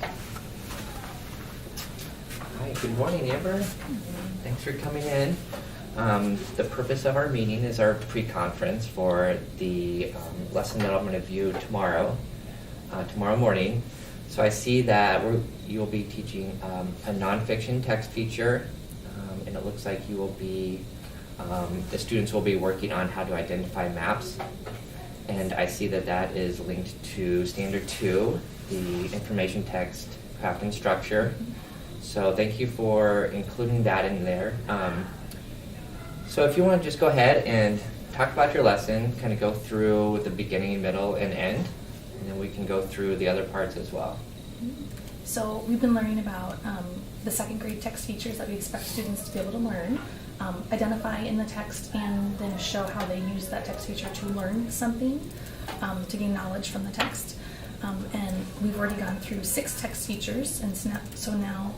Hi, good morning, Amber. Thanks for coming in. The purpose of our meeting is our pre-conference for the lesson that I'm going to view tomorrow morning. So I see that you'll be teaching a nonfiction text feature, and it looks like you will be, the students will be working on how to identify maps. And I see that that is linked to Standard 2, the information text craft and structure. So thank you for including that in there. So if you want to just go ahead and talk about your lesson, kind of go through the beginning, middle, and end, and then we can go through the other parts as well. So we've been learning about the second grade text features that we expect students to be able to learn, identify in the text, and then show how they use that text feature to learn something, to gain knowledge from the text. And we've already gone through 6 text features, and so now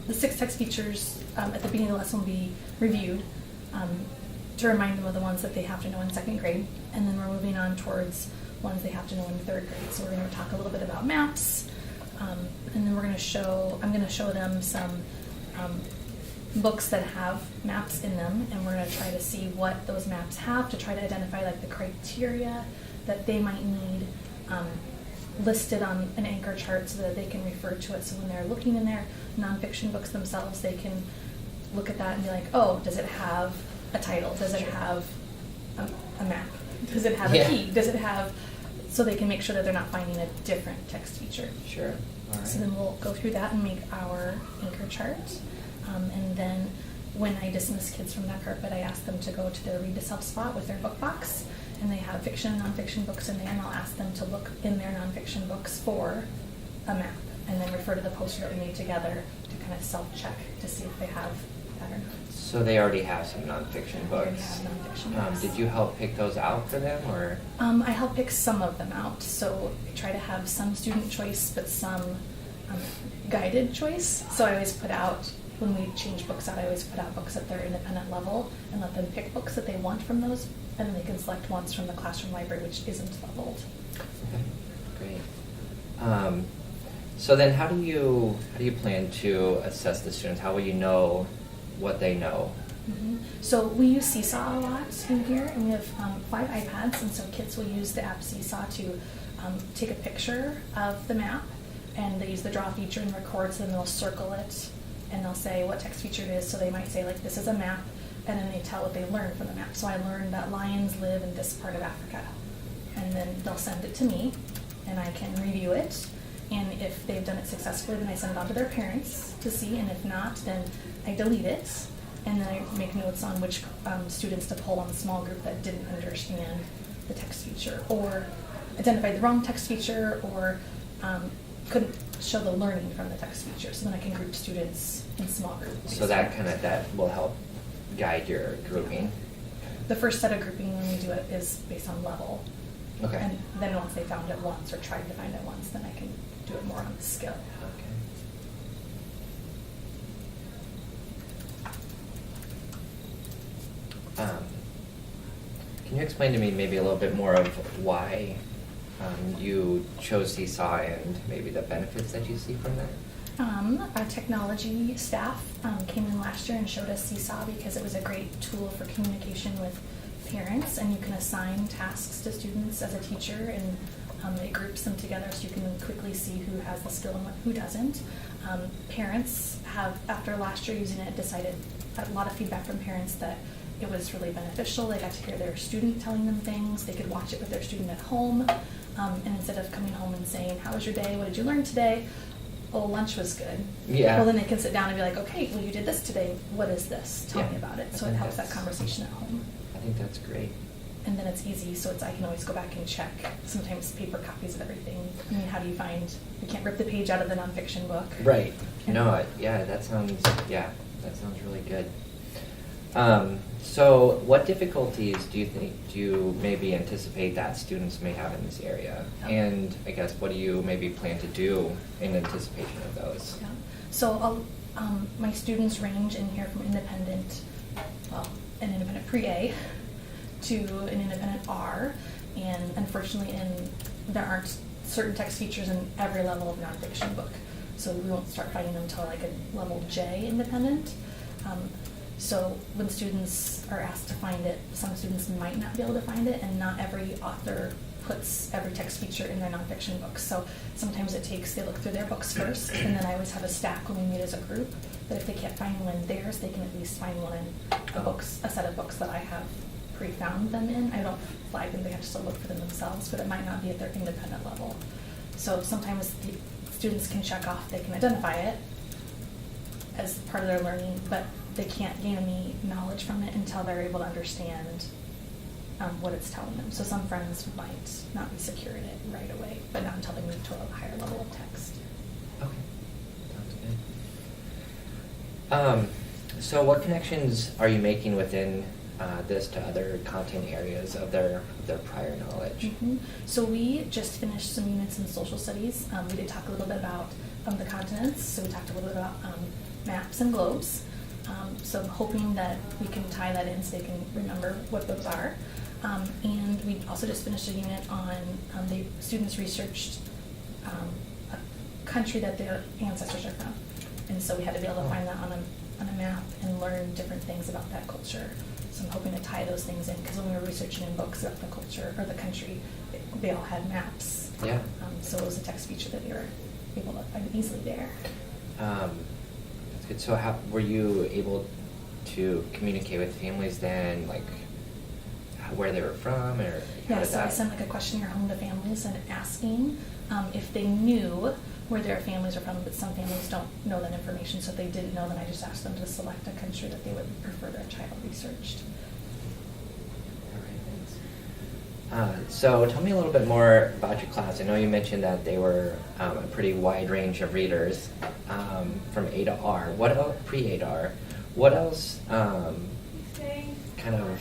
the 6 text features at the beginning of the lesson will be reviewed to remind them of the ones that they have to know in second grade, and then we're moving on towards ones they have to know in third grade. So we're going to talk a little bit about maps, and then I'm going to show them some books that have maps in them, and we're going to try to see what those maps have to try to identify like the criteria that they might need listed on an anchor chart so that they can refer to it. So when they're looking in their nonfiction books themselves, they can look at that and be like, oh, does it have a title? Does it have a map? Does it have a key? Does it have, so they can make sure that they're not finding a different text feature. Sure. All right. So then we'll go through that and make our anchor chart. And then when I dismiss kids from that carpet, I ask them to go to their read to self spot with their book box. And they have fiction and nonfiction books in there, and I'll ask them to look in their nonfiction books for a map, and then refer to the poster that we made together to kind of self-check to see if they have that or not. So they already have some nonfiction They already books. have nonfiction books. Did you help pick those out for them, or? I help pick some of them out. So I try to have some student choice, but some guided choice. So I always put out, when we change books out, I always put out books at their independent level and let them pick books that they want from those, and then they can select ones from the classroom library, which isn't leveled. Okay, great. So then how do you plan to assess the students? How will you know what they know? Mm-hmm. So we use Seesaw a lot in here, and we have 5 iPads, and so kids will use the app Seesaw to take a picture of the map, and they use the draw feature and record, so then they'll circle it, and they'll say what text feature it is. So they might say, like, this is a map, and then they tell what they learned from the map. So I learned that lions live in this part of Africa, and then they'll send it to me, and I can review it, and if they've done it successfully, then I send it on to their parents to see, and if not, then I delete it, and then I make notes on which students to pull on the small group that didn't understand the text feature, or identified the wrong text feature, or couldn't show the learning from the text feature. So then I can group students in small groups. So that will help guide your grouping. The first set of grouping when we do it is based on level. Okay. And then once they found it once or tried to find it once, then I can do it more on the skill. Okay. Can you explain to me maybe a little bit more of why you chose Seesaw and maybe the benefits that you see from that? Our technology staff came in last year and showed us Seesaw because it was a great tool for communication with parents, and you can assign tasks to students as a teacher, and it groups them together so you can quickly see who has the skill and who doesn't. Parents have, after last year using it, decided, a lot of feedback from parents that it was really beneficial. They got to hear their student telling them things. They could watch it with their student at home, and instead of coming home and saying, how was your day? What did you learn today? Oh, lunch was good. Yeah. Well, then they can sit down and be like, okay, well, you did this today. What is this? Tell me about it. I So it think helps that conversation at home. I think that's great. And then it's easy, so I can always go back and check. Sometimes paper copies of everything. I mean, how do you find, you can't rip the page out of the nonfiction book. Right. And That sounds really good. So what difficulties do you maybe anticipate that students may have in this area? And I guess what do you maybe plan to do in anticipation of those? Yeah. So my students range in here from an independent pre-A to an independent R, and unfortunately there aren't certain text features in every level of nonfiction book. So we won't start finding them until like a level J independent. So when students are asked to find it, some students might not be able to find it, and not every author puts every text feature in their nonfiction books. So sometimes they look through their books first, and then I always have a stack when we meet as a group, that if they can't find one in theirs, they can at least find one in a set of books that I have pre-found them in. I don't flag them, they have to still look for them themselves, but it might not be at their independent level. So sometimes the students can check off, they can identify it as part of their learning, but they can't gain any knowledge from it until they're able to understand what it's telling them. So some friends might not be secure in it right away, but not until they move to a higher level of text. Okay, sounds good. So what connections are you making within this to other content areas of their prior knowledge? Mm-hmm. So we just finished some units in social studies. We did talk a little bit about the continents, so we talked a little bit about maps and globes. So I'm hoping that we can tie that in so they can remember what those are. And we also just finished a unit on the students researched a country that their ancestors are from. And so we had to be able to find that on a map and learn different things about that culture. So I'm hoping to tie those things in, because when we were researching in books about the culture or the country, they all had maps. Yeah. So it was a text feature that they were able to find easily there. That's good. So how were you able to communicate with families then, like where they were from, or Yeah, so I sent like a questionnaire home to families and asking if they knew where their families are from, but some families don't know that information. So if they didn't know, then I just asked them to select a country that they would prefer their child researched. All right, thanks. So tell me a little bit more about your class. I know you mentioned that they were a pretty wide range of readers, from A to R. What else, pre-A to R? What else kind of...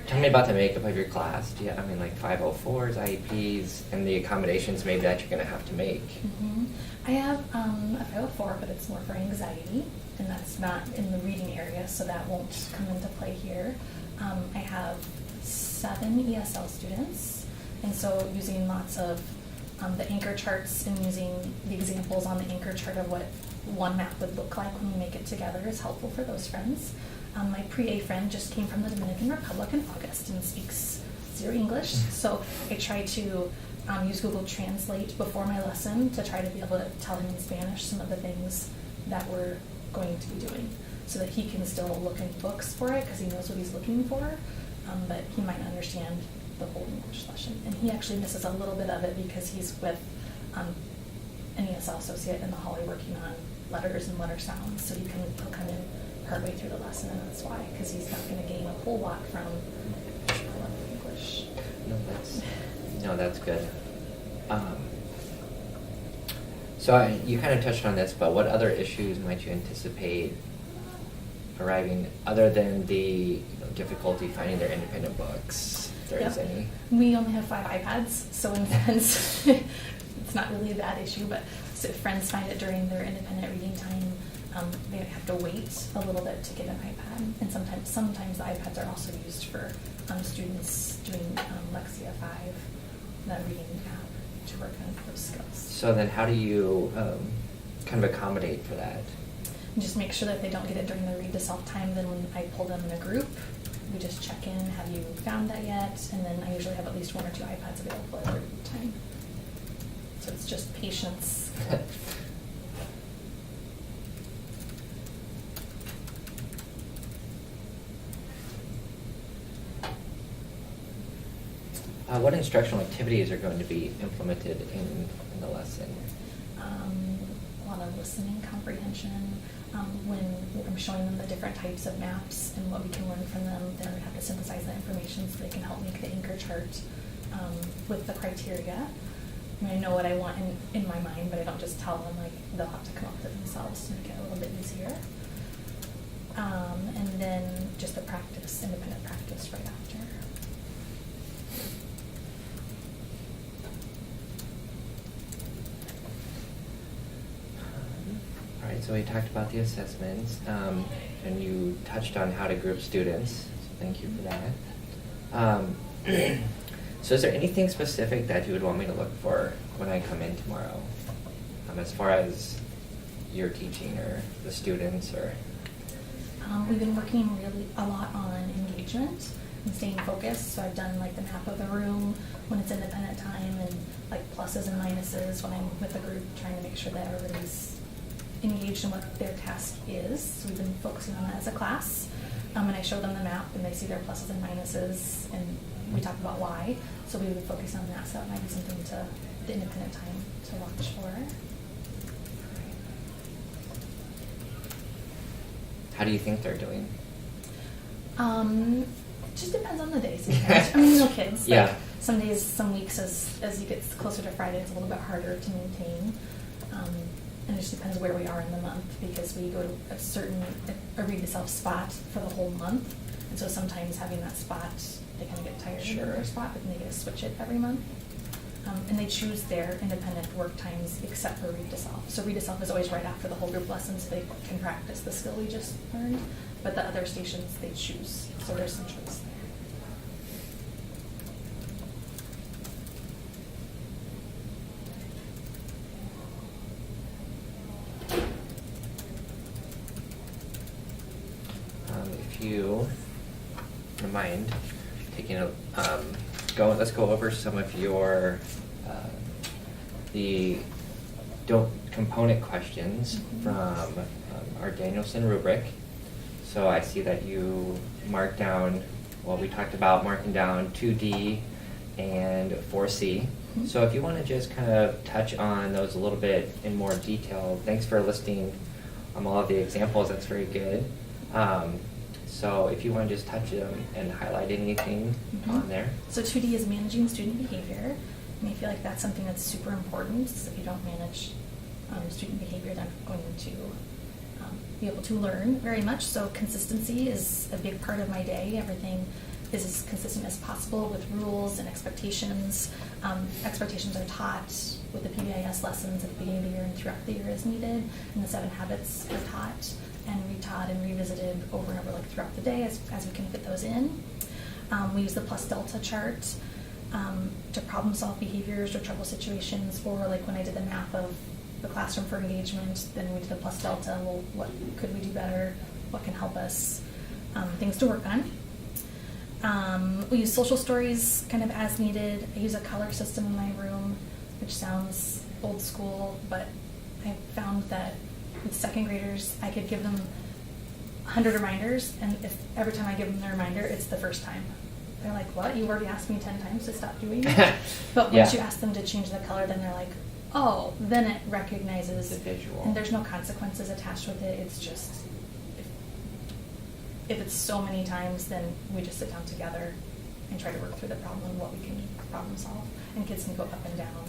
Tell me about the makeup of your class. Do you, like 504s, IEPs, and the accommodations maybe that you're going to have to make? Mm-hmm. I have a 504, but it's more for anxiety, and that's not in the reading area, so that won't come into play here. I have 7 ESL students, and so using lots of the anchor charts and using the examples on the anchor chart of what one map would look like when we make it together is helpful for those friends. My pre-A friend just came from the Dominican Republic in August and speaks 0 English, so I try to use Google Translate before my lesson to try to be able to tell him in Spanish some of the things that we're going to be doing, so that he can still look in books for it because he knows what he's looking for, but he might not understand the whole English lesson. And he actually misses a little bit of it because he's with an ESL associate in the hallway working on letters and letter sounds, so he'll come in partway through the lesson, and that's why, because he's not going to gain a whole lot from English. No, that's good. So you kind of touched on this, but what other issues might you anticipate arriving other than the difficulty finding their independent books, if there is any? We only have 5 iPads, so in a sense, it's not really a bad issue, but so if friends find it during their independent reading time, they have to wait a little bit to get an iPad, and sometimes the iPads are also used for students doing Lexia 5, that reading app, to work on those skills. So then how do you kind of accommodate for that? And just make sure that they don't get it during the read to self time. Then when I pull them in a group, we just check in, have you found that yet? And then I usually have at least 1 or 2 iPads available at read time. So it's just patience. What instructional activities are going to be implemented in the lesson? A lot of listening comprehension. When I'm showing them the different types of maps and what we can learn from them, then we have to synthesize that information so they can help make the anchor chart with the criteria. I know what I want in my mind, but I don't just tell them, like, they'll have to come up with it themselves to make it a little bit easier. And then just the practice, independent practice right after. All right, so we talked about the assessments, and you touched on how to group students, so thank you for that. So is there anything specific that you would want me to look for when I come in tomorrow? As far as your teaching or the students or? We've been working really a lot on engagement and staying focused. So I've done like the map of the room when it's independent time and like pluses and minuses when I'm with a group, trying to make sure that everybody's engaged in what their task is. So we've been focusing on that as a class. And I show them the map and they see their pluses and minuses and we talk about why. So we would focus on that. So that might be something to the independent time to watch for. How do you think they're doing? It just depends on the day sometimes. I mean, kids. Yeah. Like some days, some weeks, as you get closer to Friday, it's a little bit harder to maintain. And it just depends where we are in the month because we go to a read to self spot for the whole month. And so sometimes having that spot, they kind of get tired of their spot, but then they get to switch it every month. And they choose their independent work times except for read to self. So read to self is always right after the whole group lesson so they can practice the skill we just learned. But the other stations they choose. So there's some choice there. If you don't mind taking a let's go over some of your the component questions from our Danielson rubric. So I see that you marked down, well, we talked about marking down 2D and 4C. Mm-hmm. So if you want to just kind of touch on those a little bit in more detail. Thanks for listing all of the examples. That's very good. So if you want to just touch them and highlight anything on there. So 2D is managing student behavior. And I feel like that's something that's super important. So if you don't manage student behavior, they're not going to be able to learn very much. So consistency is a big part of my day. Everything is as consistent as possible with rules and expectations. Expectations are taught with the PBIS lessons at the beginning of the year and throughout the year as needed. And the 7 habits are taught and retaught and revisited over and over throughout the day as we can fit those in. We use the plus delta chart to problem solve behaviors or trouble situations, or like when I did the map of the classroom for engagement, then we did the plus delta. Well, what could we do better? What can help us? Things to work on. We use social stories kind of as needed. I use a color system in my room, which sounds old school, but I found that with second graders, I could give them 100 reminders, and if every time I give them the reminder, it's the first time. They're like, what? You already asked me 10 times to stop doing it? But once you ask them to change the color, then they're like, oh, then it recognizes the visual. And there's no consequences attached with it. It's just, if it's so many times, then we just sit down together and try to work through the problem, what we can problem solve. And kids can go up and down,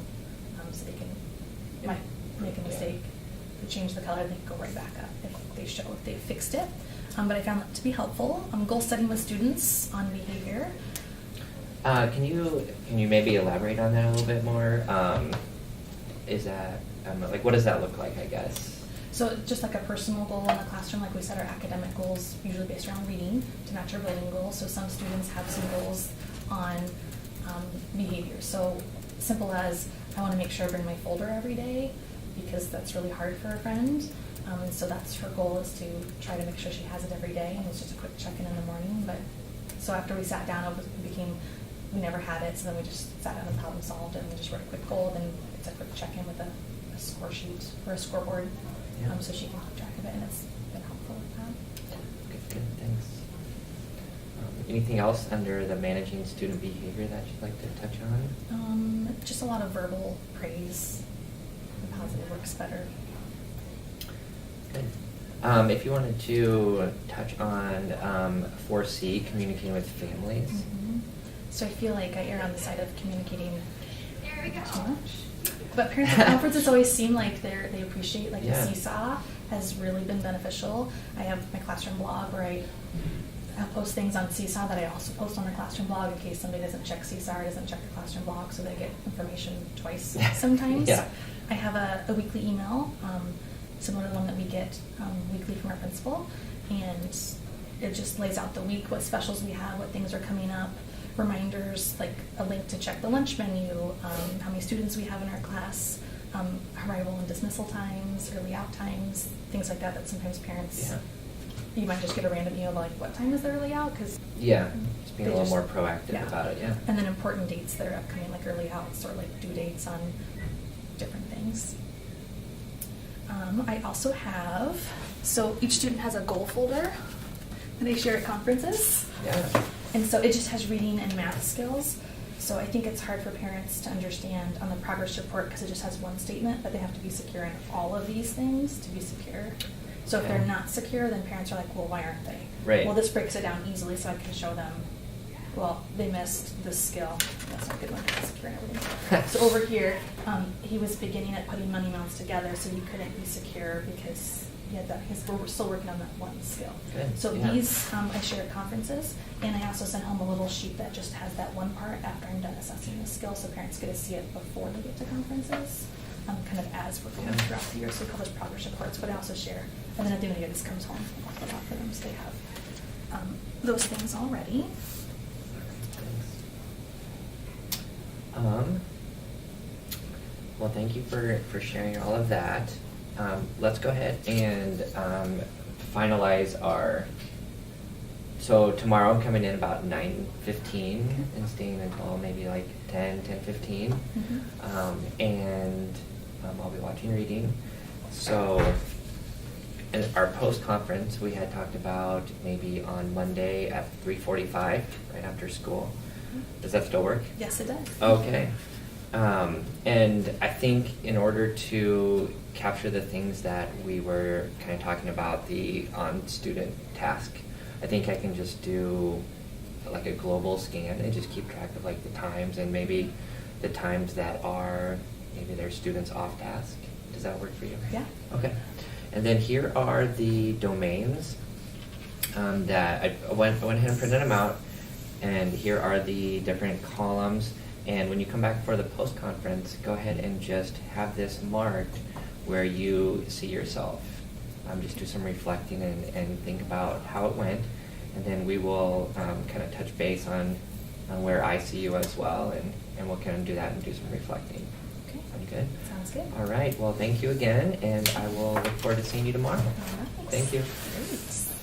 so they might make a mistake. They change the color, they can go right back up if they fixed it. But I found that to be helpful. Goal setting with students on behavior. Can you maybe elaborate on that a little bit more? Is that what does that look like, I guess? So just like a personal goal in the classroom, like we set our academic goals usually based around reading to match our building goals. So some students have some goals on behavior. So simple as I want to make sure I bring my folder every day because that's really hard for a friend. And so that's her goal, is to try to make sure she has it every day. And it's just a quick check-in in the morning. But so after we sat down, we never had it. So then we just sat down and problem solved, and we just wrote a quick goal. Then it's a quick check-in with a score sheet or a scoreboard, so she can keep track of it. And it's been helpful with that. Good, thanks. Anything else under the managing student behavior that you'd like to touch on? Just a lot of verbal praise. The positive works better. Good. If you wanted to touch on 4C, communicating with families. Mm-hmm. So I feel like I err on the side of communicating too much. But parents at conferences always seem like they appreciate, like the seesaw has really been beneficial. I have my classroom blog where I post things on Seesaw that I also post on the classroom blog in case somebody doesn't check Seesaw or doesn't check the classroom blog, so they get information twice sometimes. I have a weekly email, similar to the one that we get weekly from our principal, and it just lays out the week, what specials we have, what things are coming up, reminders, like a link to check the lunch menu, how many students we have in our class, arrival and dismissal times, early out times, things like that sometimes parents, Yeah. you might just get a random email like, what time is the early out? Because Yeah, just being a little more proactive yeah. about it, yeah. And then important dates that are upcoming, like early outs or like due dates on different things. I also have, so each student has a goal folder that they share at conferences. Yeah. And so it just has reading and math skills. So I think it's hard for parents to understand on the progress report because it just has one statement, but they have to be secure in all of these things to be secure. So if Okay. they're not secure, then parents are like, well, why aren't they? Right. Well, this breaks it down easily so I can show them, well, they missed this skill. That's not a good one, they're not secure in everything. So over here, he was beginning at putting money amounts together, so he couldn't be secure because he had that, we're still working on that one skill. Good, So yeah. these I share at conferences, and I also send home a little sheet that just has that one part after I'm done assessing the skill, so parents get to see it before they get to conferences, kind of as we're going Yeah. throughout the year. So we call those progress reports, but I also share. And then at the end of the year, this comes home, and I'll put it out for them, so they have those things already. Well, thank you for sharing all of that. Let's go ahead and finalize our, so tomorrow I'm coming in about 9:15 and staying until maybe like 10:15. And I'll be watching reading. So in our post-conference, we had talked about maybe on Monday at 3:45, right after school. Does that still work? Yes, it does. Okay. And I think in order to capture the things that we were kind of talking about, the on-student task, I think I can just do like a global scan and just keep track of like the times and maybe the times that are, maybe there's students off task. Does that work for you? Yeah. Okay. And then here are the domains that I went ahead and printed them out. And here are the different columns. And when you come back for the post-conference, go ahead and just have this marked where you see yourself. Just do some reflecting and think about how it went. And then we will kind of touch base on where I see you as well. And we'll kind of do that and do some reflecting. Okay. Sound good? Sounds good. All right. Well, thank you again. And I will look forward to seeing you tomorrow. All right. Thank you. Great.